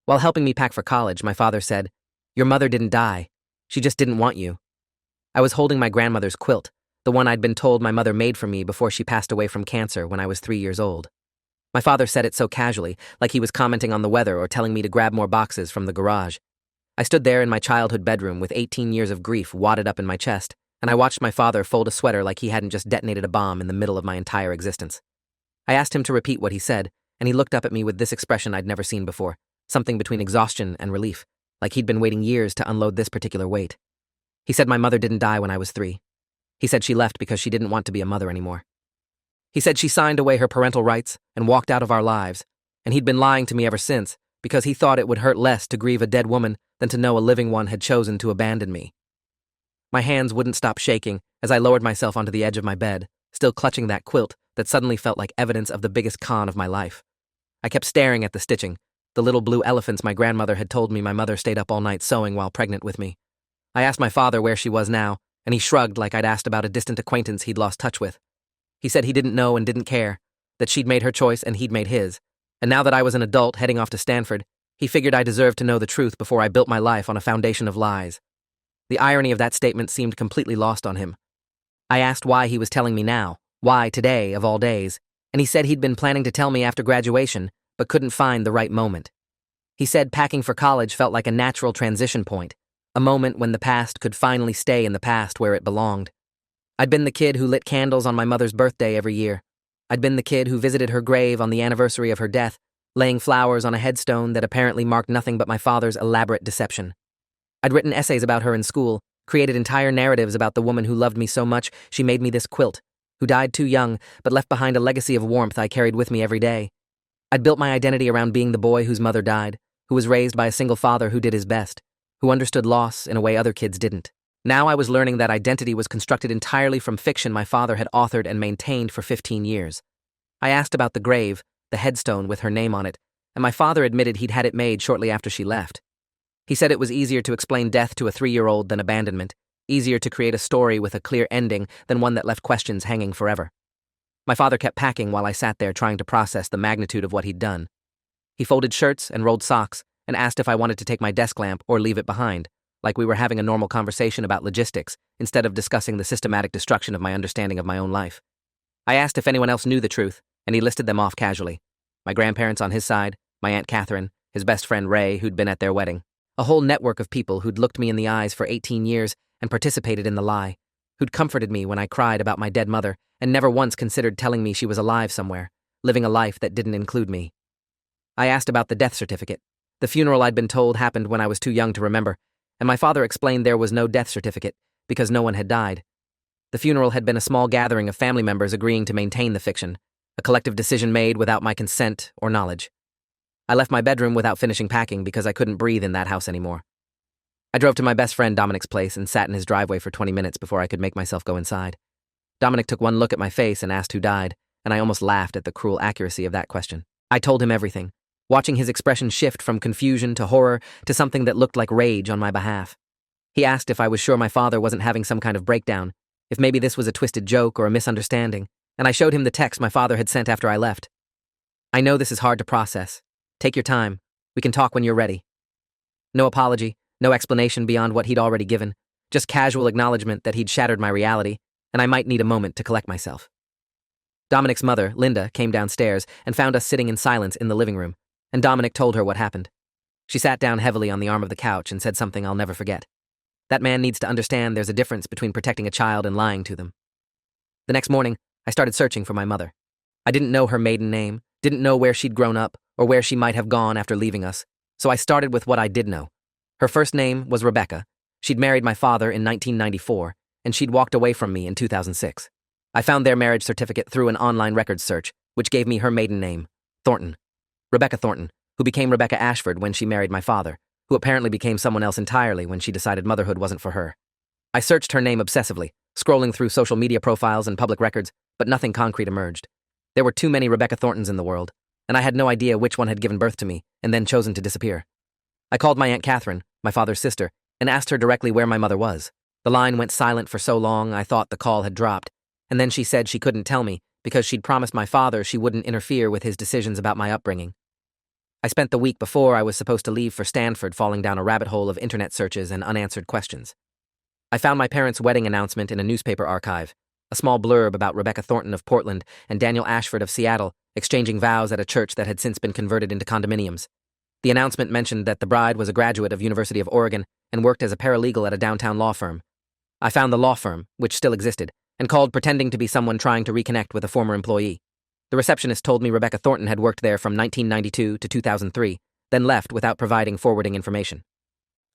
While helping me pack for college, my father said, "Your mother didn't die. She just didn't want you." I was holding my grandmother's quilt, the one I'd been told my mother made for me before she passed away from cancer when I was 3 years old. My father said it so casually, like he was commenting on the weather or telling me to grab more boxes from the garage. I stood there in my childhood bedroom with 18 years of grief wadded up in my chest, and I watched my father fold a sweater like he hadn't just detonated a bomb in the middle of my entire existence. I asked him to repeat what he said, and he looked up at me with this expression I'd never seen before, something between exhaustion and relief, like he'd been waiting years to unload this particular weight. He said my mother didn't die when I was 3. He said she left because she didn't want to be a mother anymore. He said she signed away her parental rights and walked out of our lives, and he'd been lying to me ever since because he thought it would hurt less to grieve a dead woman than to know a living one had chosen to abandon me. My hands wouldn't stop shaking as I lowered myself onto the edge of my bed, still clutching that quilt that suddenly felt like evidence of the biggest con of my life. I kept staring at the stitching, the little blue elephants my grandmother had told me my mother stayed up all night sewing while pregnant with me. I asked my father where she was now, and he shrugged like I'd asked about a distant acquaintance he'd lost touch with. He said he didn't know and didn't care, that she'd made her choice and he'd made his, and now that I was an adult heading off to Stanford, he figured I deserved to know the truth before I built my life on a foundation of lies. The irony of that statement seemed completely lost on him. I asked why he was telling me now, why today of all days, and he said he'd been planning to tell me after graduation, but couldn't find the right moment. He said packing for college felt like a natural transition point, a moment when the past could finally stay in the past where it belonged. I'd been the kid who lit candles on my mother's birthday every year. I'd been the kid who visited her grave on the anniversary of her death, laying flowers on a headstone that apparently marked nothing but my father's elaborate deception. I'd written essays about her in school, created entire narratives about the woman who loved me so much she made me this quilt, who died too young but left behind a legacy of warmth I carried with me every day. I'd built my identity around being the boy whose mother died, who was raised by a single father who did his best, who understood loss in a way other kids didn't. Now I was learning that identity was constructed entirely from fiction my father had authored and maintained for 15 years. I asked about the grave, the headstone with her name on it, and my father admitted he'd had it made shortly after she left. He said it was easier to explain death to a 3-year-old than abandonment, easier to create a story with a clear ending than one that left questions hanging forever. My father kept packing while I sat there trying to process the magnitude of what he'd done. He folded shirts and rolled socks and asked if I wanted to take my desk lamp or leave it behind, like we were having a normal conversation about logistics instead of discussing the systematic destruction of my understanding of my own life. I asked if anyone else knew the truth, and he listed them off casually. My grandparents on his side, my Aunt Catherine, his best friend Ray, who'd been at their wedding. A whole network of people who'd looked me in the eyes for 18 years and participated in the lie, who'd comforted me when I cried about my dead mother and never once considered telling me she was alive somewhere, living a life that didn't include me. I asked about the death certificate. The funeral I'd been told happened when I was too young to remember, and my father explained there was no death certificate because no one had died. The funeral had been a small gathering of family members agreeing to maintain the fiction, a collective decision made without my consent or knowledge. I left my bedroom without finishing packing because I couldn't breathe in that house anymore. I drove to my best friend Dominic's place and sat in his driveway for 20 minutes before I could make myself go inside. Dominic took one look at my face and asked who died, and I almost laughed at the cruel accuracy of that question. I told him everything, watching his expression shift from confusion to horror to something that looked like rage on my behalf. He asked if I was sure my father wasn't having some kind of breakdown, if maybe this was a twisted joke or a misunderstanding, and I showed him the text my father had sent after I left. "I know this is hard to process. Take your time. We can talk when you're ready." No apology, no explanation beyond what he'd already given, just casual acknowledgement that he'd shattered my reality, and I might need a moment to collect myself. Dominic's mother, Linda, came downstairs and found us sitting in silence in the living room, and Dominic told her what happened. She sat down heavily on the arm of the couch and said something I'll never forget. "That man needs to understand there's a difference between protecting a child and lying to them." The next morning, I started searching for my mother. I didn't know her maiden name, didn't know where she'd grown up, or where she might have gone after leaving us, so I started with what I did know. Her first name was Rebecca. She'd married my father in 1994, and she'd walked away from me in 2006. I found their marriage certificate through an online records search, which gave me her maiden name, Thornton. Rebecca Thornton, who became Rebecca Ashford when she married my father, who apparently became someone else entirely when she decided motherhood wasn't for her. I searched her name obsessively, scrolling through social media profiles and public records, but nothing concrete emerged. There were too many Rebecca Thorntons in the world, and I had no idea which one had given birth to me and then chosen to disappear. I called my Aunt Catherine, my father's sister, and asked her directly where my mother was. The line went silent for so long I thought the call had dropped, and then she said she couldn't tell me because she'd promised my father she wouldn't interfere with his decisions about my upbringing. I spent the week before I was supposed to leave for Stanford falling down a rabbit hole of internet searches and unanswered questions. I found my parents' wedding announcement in a newspaper archive, a small blurb about Rebecca Thornton of Portland and Daniel Ashford of Seattle exchanging vows at a church that had since been converted into condominiums. The announcement mentioned that the bride was a graduate of University of Oregon and worked as a paralegal at a downtown law firm. I found the law firm, which still existed, and called pretending to be someone trying to reconnect with a former employee. The receptionist told me Rebecca Thornton had worked there from 1992 to 2003, then left without providing forwarding information.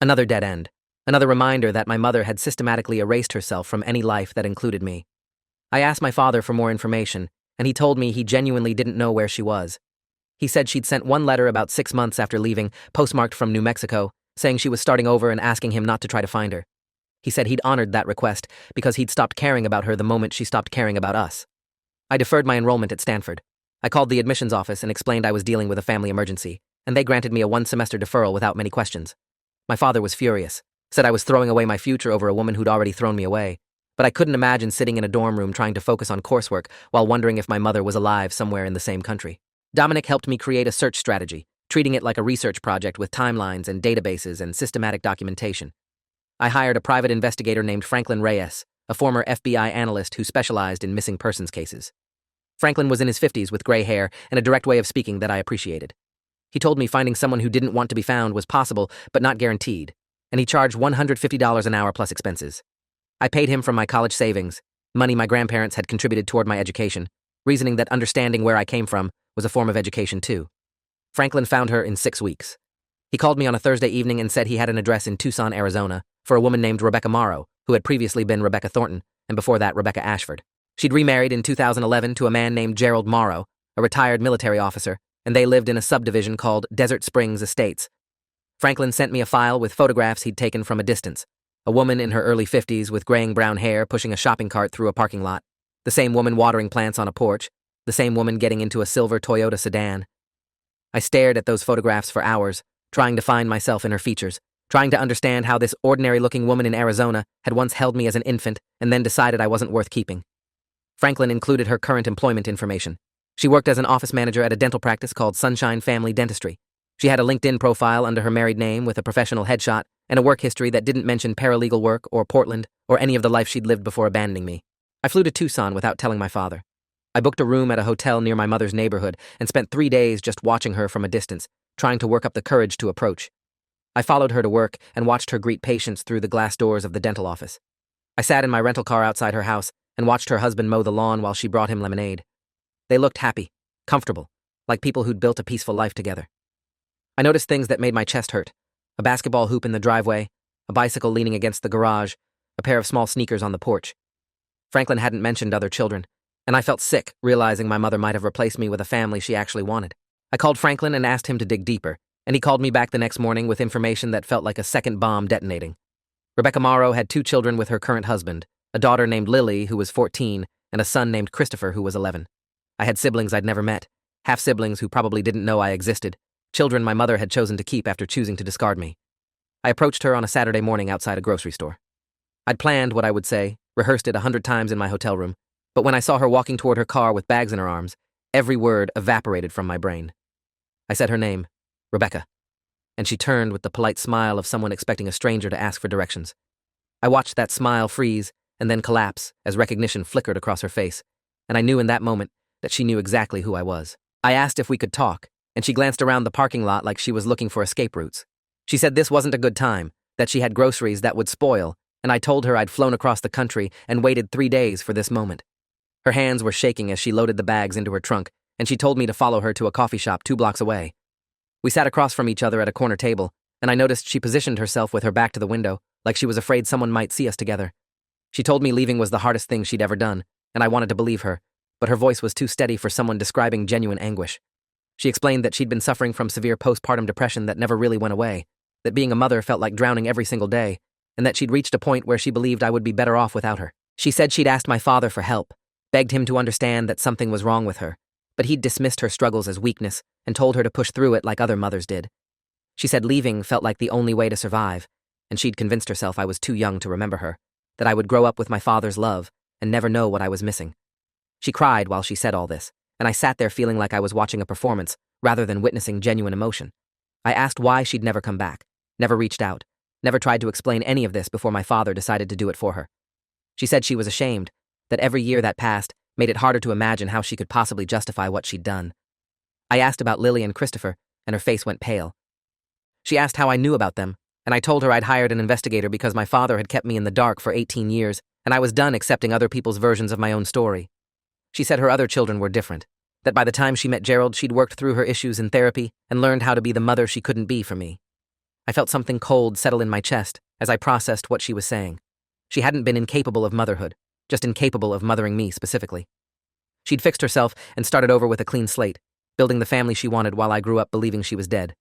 Another dead end. Another reminder that my mother had systematically erased herself from any life that included me. I asked my father for more information, and he told me he genuinely didn't know where she was. He said she'd sent one letter about 6 months after leaving, postmarked from New Mexico, saying she was starting over and asking him not to try to find her. He said he'd honored that request because he'd stopped caring about her the moment she stopped caring about us. I deferred my enrollment at Stanford. I called the admissions office and explained I was dealing with a family emergency, and they granted me a 1-semester deferral without many questions. My father was furious, said I was throwing away my future over a woman who'd already thrown me away, but I couldn't imagine sitting in a dorm room trying to focus on coursework while wondering if my mother was alive somewhere in the same country. Dominic helped me create a search strategy, treating it like a research project with timelines and databases and systematic documentation. I hired a private investigator named Franklin Reyes, a former FBI analyst who specialized in missing persons cases. Franklin was in his 50s with gray hair and a direct way of speaking that I appreciated. He told me finding someone who didn't want to be found was possible but not guaranteed, and he charged $150 an hour plus expenses. I paid him from my college savings, money my grandparents had contributed toward my education, reasoning that understanding where I came from was a form of education too. Franklin found her in 6 weeks. He called me on a Thursday evening and said he had an address in Tucson, Arizona, for a woman named Rebecca Morrow, who had previously been Rebecca Thornton, and before that Rebecca Ashford. She'd remarried in 2011 to a man named Gerald Morrow, a retired military officer, and they lived in a subdivision called Desert Springs Estates. Franklin sent me a file with photographs he'd taken from a distance. A woman in her early 50s with graying brown hair pushing a shopping cart through a parking lot. The same woman watering plants on a porch. The same woman getting into a silver Toyota sedan. I stared at those photographs for hours, trying to find myself in her features, trying to understand how this ordinary-looking woman in Arizona had once held me as an infant and then decided I wasn't worth keeping. Franklin included her current employment information. She worked as an office manager at a dental practice called Sunshine Family Dentistry. She had a LinkedIn profile under her married name with a professional headshot and a work history that didn't mention paralegal work or Portland or any of the life she'd lived before abandoning me. I flew to Tucson without telling my father. I booked a room at a hotel near my mother's neighborhood and spent 3 days just watching her from a distance, trying to work up the courage to approach. I followed her to work and watched her greet patients through the glass doors of the dental office. I sat in my rental car outside her house and watched her husband mow the lawn while she brought him lemonade. They looked happy, comfortable, like people who'd built a peaceful life together. I noticed things that made my chest hurt. A basketball hoop in the driveway, a bicycle leaning against the garage, a pair of small sneakers on the porch. Franklin hadn't mentioned other children, and I felt sick, realizing my mother might have replaced me with a family she actually wanted. I called Franklin and asked him to dig deeper, and he called me back the next morning with information that felt like a second bomb detonating. Rebecca Morrow had 2 children with her current husband, a daughter named Lily, who was 14, and a son named Christopher, who was 11. I had siblings I'd never met, half-siblings who probably didn't know I existed, children my mother had chosen to keep after choosing to discard me. I approached her on a Saturday morning outside a grocery store. I'd planned what I would say, rehearsed it 100 times in my hotel room, but when I saw her walking toward her car with bags in her arms, every word evaporated from my brain. I said her name, Rebecca, and she turned with the polite smile of someone expecting a stranger to ask for directions. I watched that smile freeze and then collapse as recognition flickered across her face, and I knew in that moment that she knew exactly who I was. I asked if we could talk, and she glanced around the parking lot like she was looking for escape routes. She said this wasn't a good time, that she had groceries that would spoil, and I told her I'd flown across the country and waited 3 days for this moment. Her hands were shaking as she loaded the bags into her trunk, and she told me to follow her to a coffee shop 2 blocks away. We sat across from each other at a corner table, and I noticed she positioned herself with her back to the window, like she was afraid someone might see us together. She told me leaving was the hardest thing she'd ever done, and I wanted to believe her, but her voice was too steady for someone describing genuine anguish. She explained that she'd been suffering from severe postpartum depression that never really went away, that being a mother felt like drowning every single day, and that she'd reached a point where she believed I would be better off without her. She said she'd asked my father for help, begged him to understand that something was wrong with her, but he'd dismissed her struggles as weakness and told her to push through it like other mothers did. She said leaving felt like the only way to survive, and she'd convinced herself I was too young to remember her, that I would grow up with my father's love and never know what I was missing. She cried while she said all this, and I sat there feeling like I was watching a performance rather than witnessing genuine emotion. I asked why she'd never come back, never reached out, never tried to explain any of this before my father decided to do it for her. She said she was ashamed, that every year that passed made it harder to imagine how she could possibly justify what she'd done. I asked about Lily and Christopher, and her face went pale. She asked how I knew about them, and I told her I'd hired an investigator because my father had kept me in the dark for 18 years, and I was done accepting other people's versions of my own story. She said her other children were different, that by the time she met Gerald, she'd worked through her issues in therapy and learned how to be the mother she couldn't be for me. I felt something cold settle in my chest as I processed what she was saying. She hadn't been incapable of motherhood, just incapable of mothering me specifically. She'd fixed herself and started over with a clean slate, building the family she wanted while I grew up believing she was dead.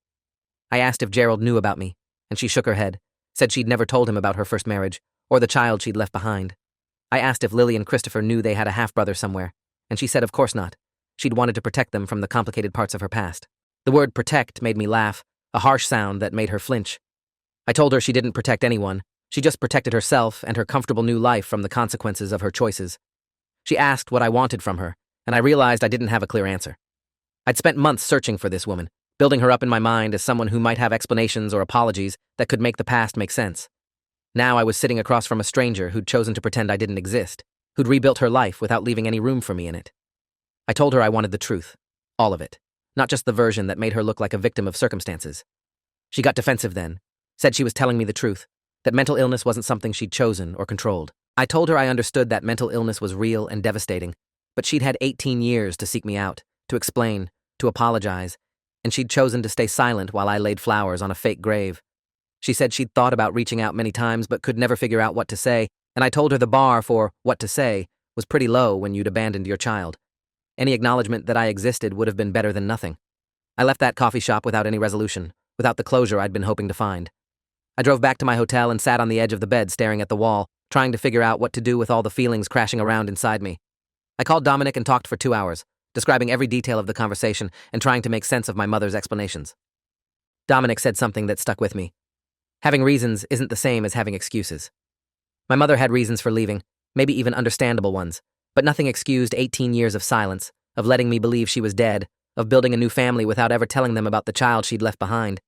I asked if Gerald knew about me, and she shook her head, said she'd never told him about her first marriage, or the child she'd left behind. I asked if Lily and Christopher knew they had a half-brother somewhere, and she said of course not. She'd wanted to protect them from the complicated parts of her past. The word protect made me laugh, a harsh sound that made her flinch. I told her she didn't protect anyone, she just protected herself and her comfortable new life from the consequences of her choices. She asked what I wanted from her, and I realized I didn't have a clear answer. I'd spent months searching for this woman, building her up in my mind as someone who might have explanations or apologies that could make the past make sense. Now I was sitting across from a stranger who'd chosen to pretend I didn't exist, who'd rebuilt her life without leaving any room for me in it. I told her I wanted the truth, all of it, not just the version that made her look like a victim of circumstances. She got defensive then, said she was telling me the truth, that mental illness wasn't something she'd chosen or controlled. I told her I understood that mental illness was real and devastating, but she'd had 18 years to seek me out, to explain, to apologize, and she'd chosen to stay silent while I laid flowers on a fake grave. She said she'd thought about reaching out many times but could never figure out what to say, and I told her the bar for what to say was pretty low when you'd abandoned your child. Any acknowledgement that I existed would have been better than nothing. I left that coffee shop without any resolution, without the closure I'd been hoping to find. I drove back to my hotel and sat on the edge of the bed staring at the wall, trying to figure out what to do with all the feelings crashing around inside me. I called Dominic and talked for 2 hours, describing every detail of the conversation and trying to make sense of my mother's explanations. Dominic said something that stuck with me. Having reasons isn't the same as having excuses. My mother had reasons for leaving, maybe even understandable ones, but nothing excused 18 years of silence, of letting me believe she was dead, of building a new family without ever telling them about the child she'd left behind.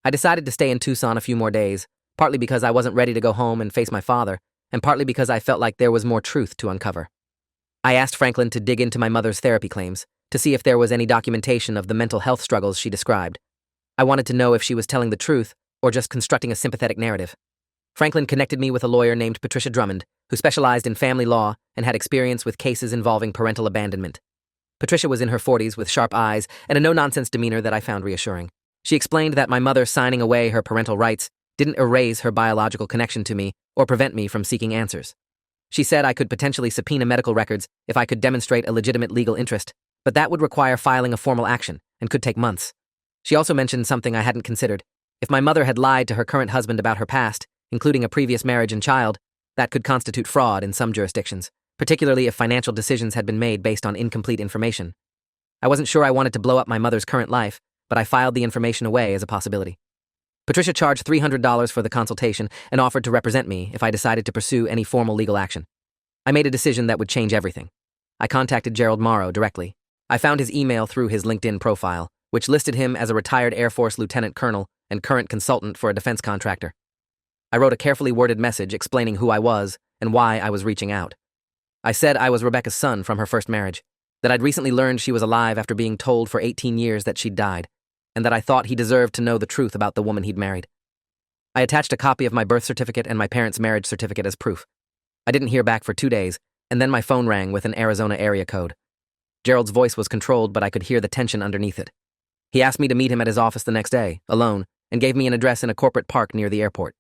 I decided to stay in Tucson a few more days, partly because I wasn't ready to go home and face my father, and partly because I felt like there was more truth to uncover. I asked Franklin to dig into my mother's therapy claims, to see if there was any documentation of the mental health struggles she described. I wanted to know if she was telling the truth or just constructing a sympathetic narrative. Franklin connected me with a lawyer named Patricia Drummond, who specialized in family law and had experience with cases involving parental abandonment. Patricia was in her 40s with sharp eyes and a no-nonsense demeanor that I found reassuring. She explained that my mother signing away her parental rights didn't erase her biological connection to me or prevent me from seeking answers. She said I could potentially subpoena medical records if I could demonstrate a legitimate legal interest, but that would require filing a formal action and could take months. She also mentioned something I hadn't considered. If my mother had lied to her current husband about her past, including a previous marriage and child, that could constitute fraud in some jurisdictions, particularly if financial decisions had been made based on incomplete information. I wasn't sure I wanted to blow up my mother's current life, but I filed the information away as a possibility. Patricia charged $300 for the consultation and offered to represent me if I decided to pursue any formal legal action. I made a decision that would change everything. I contacted Gerald Morrow directly. I found his email through his LinkedIn profile, which listed him as a retired Air Force lieutenant colonel and current consultant for a defense contractor. I wrote a carefully worded message explaining who I was and why I was reaching out. I said I was Rebecca's son from her first marriage, that I'd recently learned she was alive after being told for 18 years that she'd died, and that I thought he deserved to know the truth about the woman he'd married. I attached a copy of my birth certificate and my parents' marriage certificate as proof. I didn't hear back for 2 days, and then my phone rang with an Arizona area code. Gerald's voice was controlled, but I could hear the tension underneath it. He asked me to meet him at his office the next day, alone, and gave me an address in a corporate park near the airport.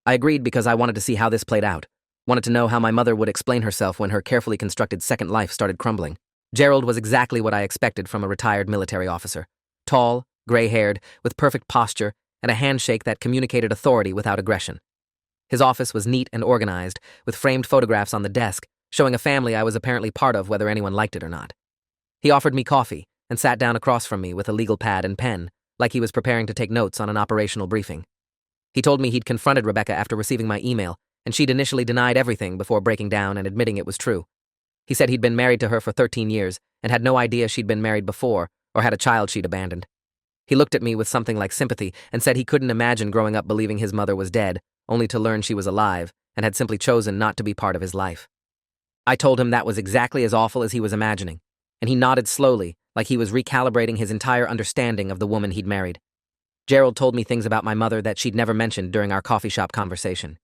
I agreed because I wanted to see how this played out, wanted to know how my mother would explain herself when her carefully constructed second life started crumbling. Gerald was exactly what I expected from a retired military officer. Tall, gray-haired, with perfect posture, and a handshake that communicated authority without aggression. His office was neat and organized, with framed photographs on the desk, showing a family I was apparently part of whether anyone liked it or not. He offered me coffee and sat down across from me with a legal pad and pen, like he was preparing to take notes on an operational briefing. He told me he'd confronted Rebecca after receiving my email, and she'd initially denied everything before breaking down and admitting it was true. He said he'd been married to her for 13 years and had no idea she'd been married before, or had a child she'd abandoned. He looked at me with something like sympathy and said he couldn't imagine growing up believing his mother was dead, only to learn she was alive and had simply chosen not to be part of his life. I told him that was exactly as awful as he was imagining, and he nodded slowly, like he was recalibrating his entire understanding of the woman he'd married. Gerald told me things about my mother that she'd never mentioned during our coffee shop conversation.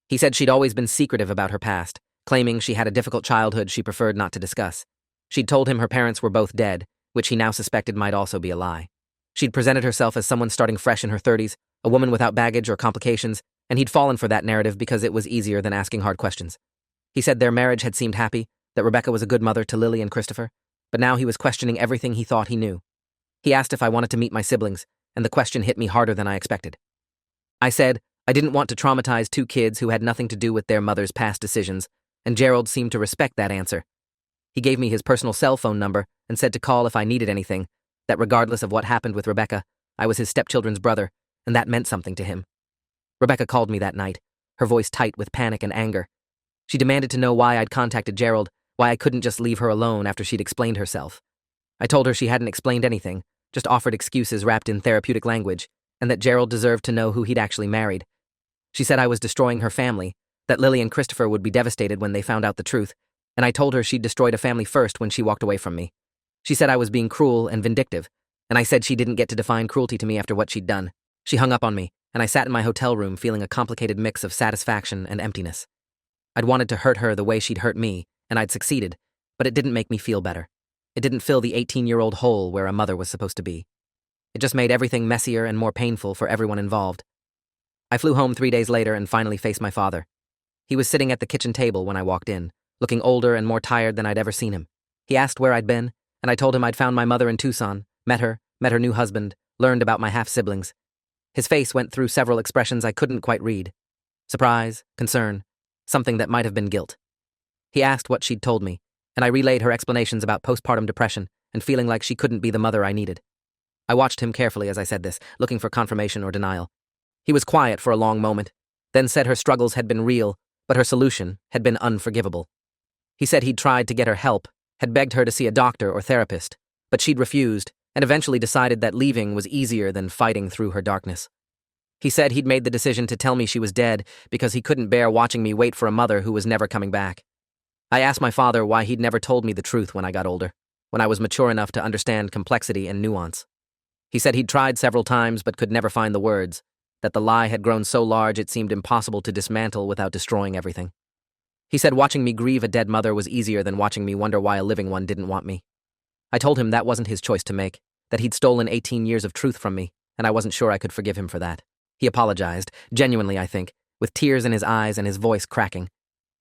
He said she'd always been secretive about her past, claiming she had a difficult childhood she preferred not to discuss. She'd told him her parents were both dead, which he now suspected might also be a lie. She'd presented herself as someone starting fresh in her 30s, a woman without baggage or complications, and he'd fallen for that narrative because it was easier than asking hard questions. He said their marriage had seemed happy, that Rebecca was a good mother to Lily and Christopher, but now he was questioning everything he thought he knew. He asked if I wanted to meet my siblings, and the question hit me harder than I expected. I said I didn't want to traumatize two kids who had nothing to do with their mother's past decisions, and Gerald seemed to respect that answer. He gave me his personal cell phone number and said to call if I needed anything, that regardless of what happened with Rebecca, I was his stepchildren's brother, and that meant something to him. Rebecca called me that night, her voice tight with panic and anger. She demanded to know why I'd contacted Gerald, why I couldn't just leave her alone after she'd explained herself. I told her she hadn't explained anything, just offered excuses wrapped in therapeutic language, and that Gerald deserved to know who he'd actually married. She said I was destroying her family, that Lily and Christopher would be devastated when they found out the truth, and I told her she'd destroyed a family first when she walked away from me. She said I was being cruel and vindictive, and I said she didn't get to define cruelty to me after what she'd done. She hung up on me, and I sat in my hotel room feeling a complicated mix of satisfaction and emptiness. I'd wanted to hurt her the way she'd hurt me, and I'd succeeded, but it didn't make me feel better. It didn't fill the 18-year-old hole where a mother was supposed to be. It just made everything messier and more painful for everyone involved. I flew home 3 days later and finally faced my father. He was sitting at the kitchen table when I walked in, looking older and more tired than I'd ever seen him. He asked where I'd been, and I told him I'd found my mother in Tucson, met her new husband, learned about my half-siblings. His face went through several expressions I couldn't quite read. Surprise, concern, something that might have been guilt. He asked what she'd told me, and I relayed her explanations about postpartum depression and feeling like she couldn't be the mother I needed. I watched him carefully as I said this, looking for confirmation or denial. He was quiet for a long moment, then said her struggles had been real, but her solution had been unforgivable. He said he'd tried to get her help, had begged her to see a doctor or therapist, but she'd refused, and eventually decided that leaving was easier than fighting through her darkness. He said he'd made the decision to tell me she was dead because he couldn't bear watching me wait for a mother who was never coming back. I asked my father why he'd never told me the truth when I got older, when I was mature enough to understand complexity and nuance. He said he'd tried several times but could never find the words, that the lie had grown so large it seemed impossible to dismantle without destroying everything. He said watching me grieve a dead mother was easier than watching me wonder why a living one didn't want me. I told him that wasn't his choice to make, that he'd stolen 18 years of truth from me, and I wasn't sure I could forgive him for that. He apologized, genuinely I think, with tears in his eyes and his voice cracking.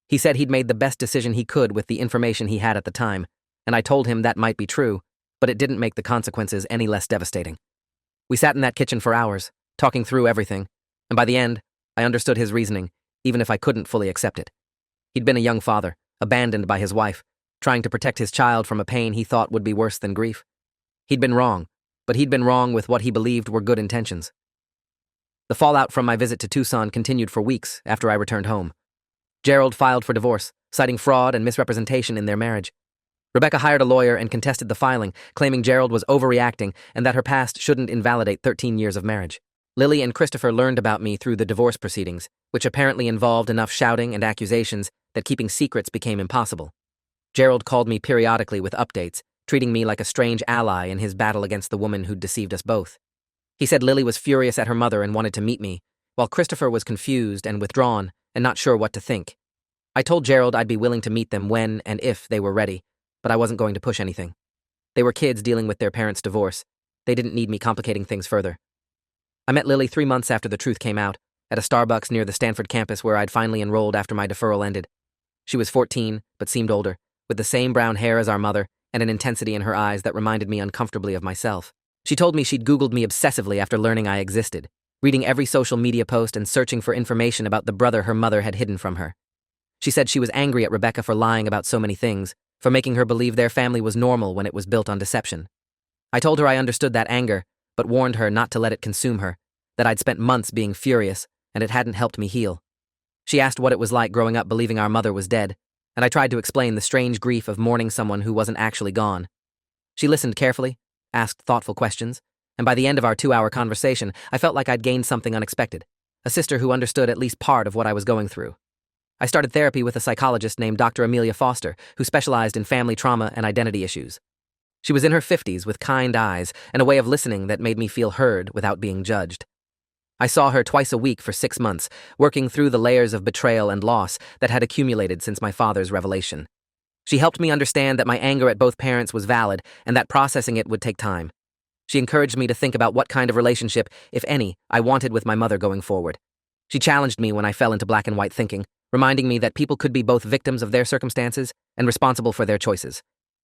He said he'd made the best decision he could with the information he had at the time, and I told him that might be true, but it didn't make the consequences any less devastating. We sat in that kitchen for hours, talking through everything, and by the end, I understood his reasoning, even if I couldn't fully accept it. He'd been a young father, abandoned by his wife, trying to protect his child from a pain he thought would be worse than grief. He'd been wrong, but he'd been wrong with what he believed were good intentions. The fallout from my visit to Tucson continued for weeks after I returned home. Gerald filed for divorce, citing fraud and misrepresentation in their marriage. Rebecca hired a lawyer and contested the filing, claiming Gerald was overreacting and that her past shouldn't invalidate 13 years of marriage. Lily and Christopher learned about me through the divorce proceedings, which apparently involved enough shouting and accusations that keeping secrets became impossible. Gerald called me periodically with updates, treating me like a strange ally in his battle against the woman who'd deceived us both. He said Lily was furious at her mother and wanted to meet me, while Christopher was confused and withdrawn and not sure what to think. I told Gerald I'd be willing to meet them when and if they were ready, but I wasn't going to push anything. They were kids dealing with their parents' divorce. They didn't need me complicating things further. I met Lily 3 months after the truth came out, at a Starbucks near the Stanford campus where I'd finally enrolled after my deferral ended. She was 14, but seemed older, with the same brown hair as our mother and an intensity in her eyes that reminded me uncomfortably of myself. She told me she'd Googled me obsessively after learning I existed, reading every social media post and searching for information about the brother her mother had hidden from her. She said she was angry at Rebecca for lying about so many things, for making her believe their family was normal when it was built on deception. I told her I understood that anger, but warned her not to let it consume her, that I'd spent months being furious and it hadn't helped me heal. She asked what it was like growing up believing our mother was dead, and I tried to explain the strange grief of mourning someone who wasn't actually gone. She listened carefully, asked thoughtful questions, and by the end of our 2-hour conversation, I felt like I'd gained something unexpected, a sister who understood at least part of what I was going through. I started therapy with a psychologist named Dr. Amelia Foster, who specialized in family trauma and identity issues. She was in her 50s with kind eyes and a way of listening that made me feel heard without being judged. I saw her twice a week for 6 months, working through the layers of betrayal and loss that had accumulated since my father's revelation. She helped me understand that my anger at both parents was valid and that processing it would take time. She encouraged me to think about what kind of relationship, if any, I wanted with my mother going forward. She challenged me when I fell into black and white thinking, reminding me that people could be both victims of their circumstances and responsible for their choices.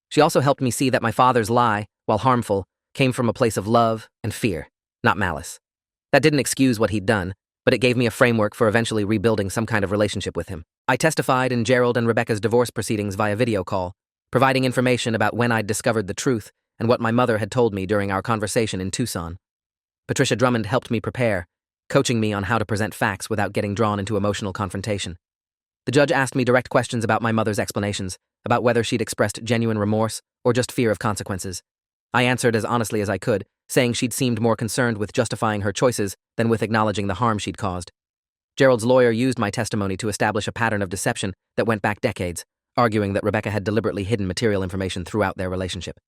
She also helped me see that my father's lie, while harmful, came from a place of love and fear, not malice. That didn't excuse what he'd done, but it gave me a framework for eventually rebuilding some kind of relationship with him. I testified in Gerald and Rebecca's divorce proceedings via video call, providing information about when I'd discovered the truth and what my mother had told me during our conversation in Tucson. Patricia Drummond helped me prepare, coaching me on how to present facts without getting drawn into emotional confrontation. The judge asked me direct questions about my mother's explanations, about whether she'd expressed genuine remorse or just fear of consequences. I answered as honestly as I could, saying she'd seemed more concerned with justifying her choices than with acknowledging the harm she'd caused. Gerald's lawyer used my testimony to establish a pattern of deception that went back decades, arguing that Rebecca had deliberately hidden material information throughout their relationship.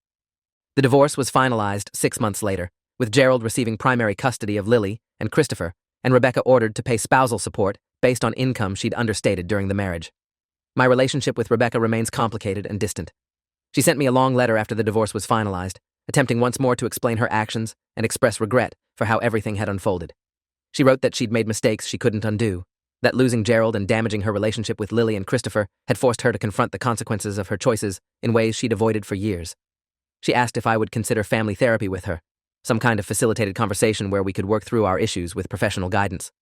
The divorce was finalized 6 months later, with Gerald receiving primary custody of Lily and Christopher, and Rebecca ordered to pay spousal support based on income she'd understated during the marriage. My relationship with Rebecca remains complicated and distant. She sent me a long letter after the divorce was finalized, attempting once more to explain her actions and express regret for how everything had unfolded. She wrote that she'd made mistakes she couldn't undo, that losing Gerald and damaging her relationship with Lily and Christopher had forced her to confront the consequences of her choices in ways she'd avoided for years. She asked if I would consider family therapy with her, some kind of facilitated conversation where we could work through our issues with professional guidance.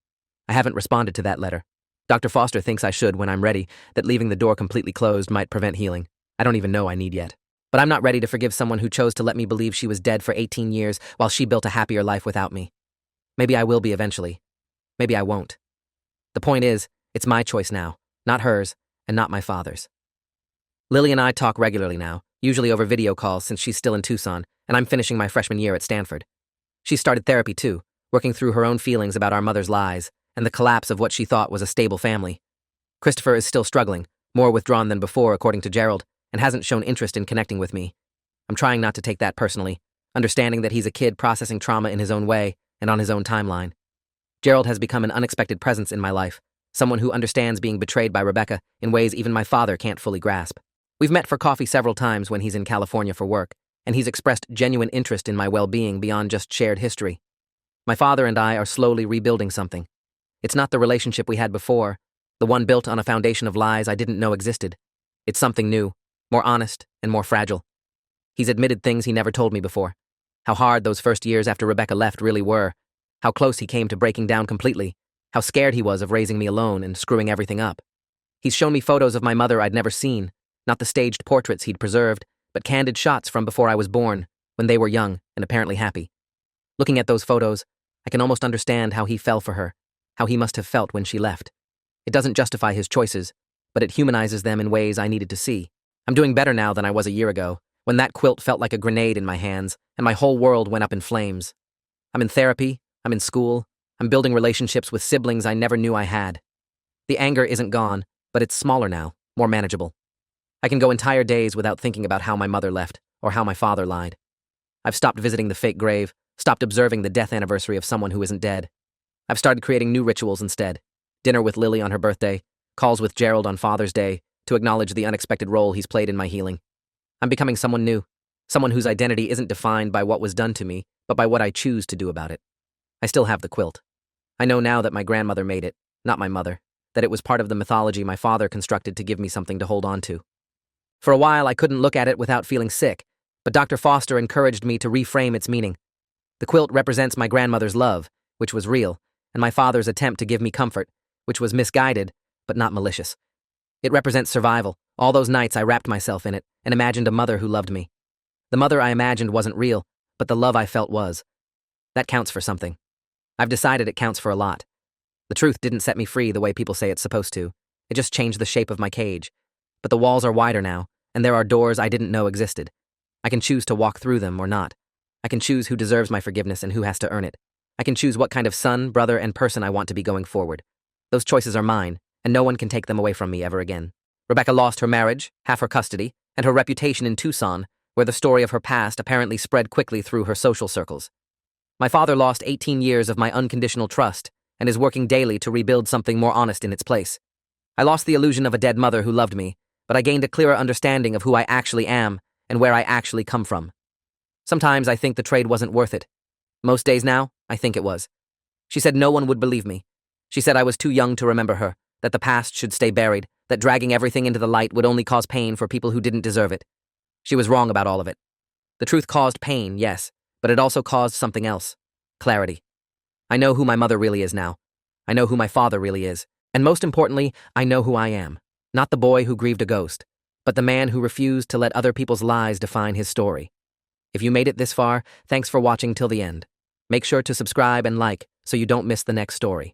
I haven't responded to that letter. Dr. Foster thinks I should when I'm ready, that leaving the door completely closed might prevent healing. I don't even know I need yet. But I'm not ready to forgive someone who chose to let me believe she was dead for 18 years while she built a happier life without me. Maybe I will be eventually. Maybe I won't. The point is, it's my choice now, not hers, and not my father's. Lily and I talk regularly now, usually over video calls since she's still in Tucson, and I'm finishing my freshman year at Stanford. She started therapy too, working through her own feelings about our mother's lies and the collapse of what she thought was a stable family. Christopher is still struggling, more withdrawn than before according to Gerald, and hasn't shown interest in connecting with me. I'm trying not to take that personally, understanding that he's a kid processing trauma in his own way and on his own timeline. Gerald has become an unexpected presence in my life, someone who understands being betrayed by Rebecca in ways even my father can't fully grasp. We've met for coffee several times when he's in California for work, and he's expressed genuine interest in my well-being beyond just shared history. My father and I are slowly rebuilding something. It's not the relationship we had before, the one built on a foundation of lies I didn't know existed. It's something new, more honest, and more fragile. He's admitted things he never told me before. How hard those first years after Rebecca left really were. How close he came to breaking down completely. How scared he was of raising me alone and screwing everything up. He's shown me photos of my mother I'd never seen, not the staged portraits he'd preserved, but candid shots from before I was born, when they were young and apparently happy. Looking at those photos, I can almost understand how he fell for her, how he must have felt when she left. It doesn't justify his choices, but it humanizes them in ways I needed to see. I'm doing better now than I was a year ago, when that quilt felt like a grenade in my hands and my whole world went up in flames. I'm in therapy, I'm in school, I'm building relationships with siblings I never knew I had. The anger isn't gone, but it's smaller now, more manageable. I can go entire days without thinking about how my mother left or how my father lied. I've stopped visiting the fake grave, stopped observing the death anniversary of someone who isn't dead. I've started creating new rituals instead. Dinner with Lily on her birthday, calls with Gerald on Father's Day, to acknowledge the unexpected role he's played in my healing. I'm becoming someone new, someone whose identity isn't defined by what was done to me, but by what I choose to do about it. I still have the quilt. I know now that my grandmother made it, not my mother, that it was part of the mythology my father constructed to give me something to hold on to. For a while, I couldn't look at it without feeling sick, but Dr. Foster encouraged me to reframe its meaning. The quilt represents my grandmother's love, which was real, and my father's attempt to give me comfort, which was misguided, but not malicious. It represents survival. All those nights I wrapped myself in it and imagined a mother who loved me. The mother I imagined wasn't real, but the love I felt was. That counts for something. I've decided it counts for a lot. The truth didn't set me free the way people say it's supposed to. It just changed the shape of my cage. But the walls are wider now, and there are doors I didn't know existed. I can choose to walk through them or not. I can choose who deserves my forgiveness and who has to earn it. I can choose what kind of son, brother, and person I want to be going forward. Those choices are mine, and no one can take them away from me ever again. Rebecca lost her marriage, half her custody, and her reputation in Tucson, where the story of her past apparently spread quickly through her social circles. My father lost 18 years of my unconditional trust and is working daily to rebuild something more honest in its place. I lost the illusion of a dead mother who loved me, but I gained a clearer understanding of who I actually am and where I actually come from. Sometimes I think the trade wasn't worth it. Most days now, I think it was. She said no one would believe me. She said I was too young to remember her, that the past should stay buried, that dragging everything into the light would only cause pain for people who didn't deserve it. She was wrong about all of it. The truth caused pain, yes, but it also caused something else. Clarity. I know who my mother really is now. I know who my father really is. And most importantly, I know who I am. Not the boy who grieved a ghost, but the man who refused to let other people's lies define his story. If you made it this far, thanks for watching till the end. Make sure to subscribe and like so you don't miss the next story.